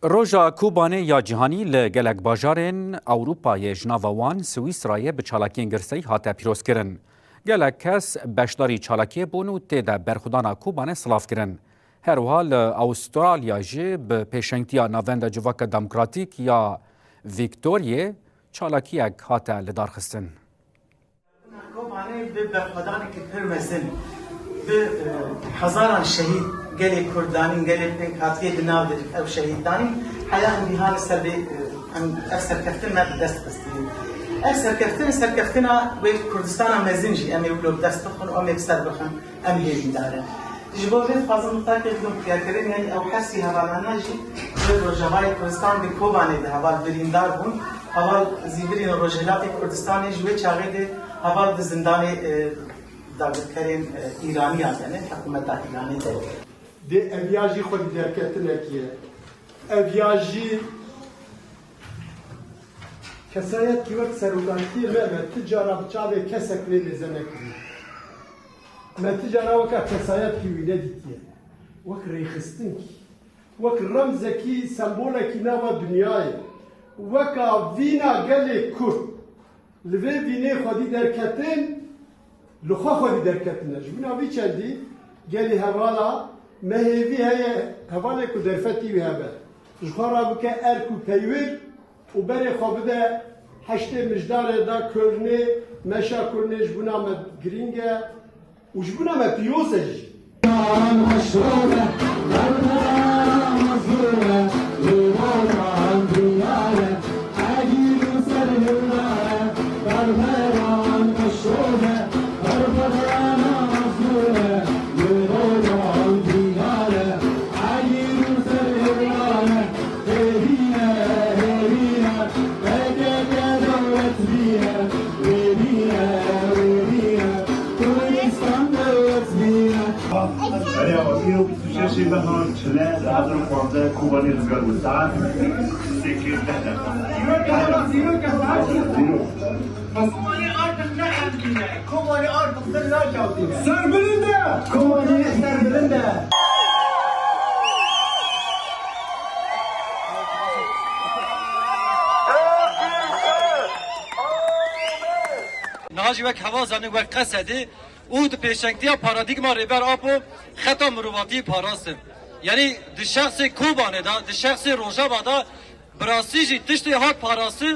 روژا کوبانه یا جهانی لگلک باجارن اوروپای جناوان سوئیسرای به چالاکین گرسی هاته پیروز کرن. گلک کس بشداری چالاکی بون و تیده برخودانا کوبانه سلاف کرن. هر حال استرالیا جی به پیشنگتیا ناوند جواک دموکراتیک یا ویکتوریه چالاکی اک هاته لدار خستن. کوبانه به برخودانی که پرمزن به هزاران شهید گلی کردانی گلی پنک هاتیه دناو دارید او شهیدانی حیان بیهان سر به اکثر کفتن ما دست بستیم اکثر سرکفتنا و کردستان مزنجی امی ولو دست بخون و امی اکثر بخون امی لیجی داره جبوه فازم مطاقی بدون پیاکرین یعنی او حسی هوالانه جی به روژاوای کردستان به کوبانه ده هوال بریندار بون هوال زیبرین روژلات کردستانی جوه چاقی ده هوال ده زندان داغکرین ایرانی یعنی حکومت ایرانی ده de eviyajî xwe dî derketinekî ye. Eviyajî kesayet ki wek serokantiyê me ti cara bi çavê kesek vê lêze nekiriye. Me ti cara weka kesayet ki wî nedîtiye. Wek rêxistin, wek remzekî sembolekî nava dunyayê. Weka vîna gelê Kurd li vê vînê xwe dî derketin, li xwe xwe dî derketine. Ji vîna vî çendî gelê hevala مهیوی هی هوای کو درفتی و هبه. جخارا بکه ارکو پیور و بری خوابده هشته مجدار دا کرنه مشا کرنه جبونا مد گرینگه و جبونا مد پیوزه جی. شبهان چله زادر خورده کوبانی رزگار بود ساعت سکیر ده کوبانی آرتق نه امکینه کوبانی آرتق در ناجاودینه Serbelinde! کوبانی سربلنده نهاجی وک هوازانی وک قصدی او د پیشنگتیا پارادیگما ریبر آپو خطا مرواتی پاراستن یعنی د شخص کوبانه دا د شخص روژاوا دا براسی جی تشتی هات پاراستی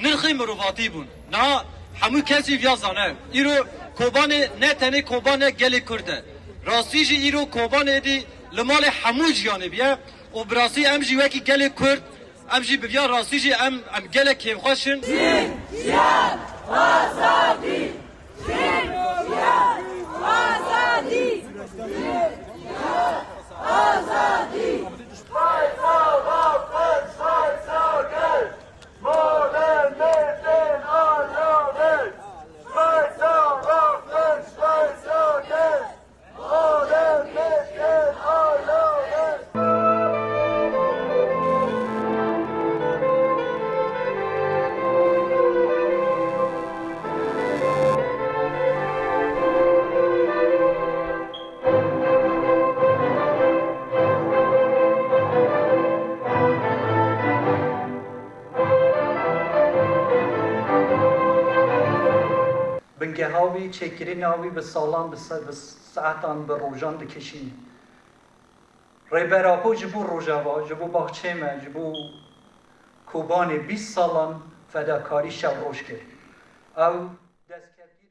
نرخی مرواتی بون نه همو کسی ویازانه ایرو کوبانه نه تنه کوبانه گلی کرده راستی جی ایرو کوبانه دی لمال همو جیانه بیا و براسی ام جی وکی گلی کرد ام جی بیا راستی جی ام گلی کیم خوشن زیاد آزادی آزادی آزادی بنگه هاوی چکرین هاوی به سالان به ساعتان به روژان دکشین ریبراپو جبو روژاوا جبو باخچه جبو کوبان 20 سالان فداکاری شب روش کرد او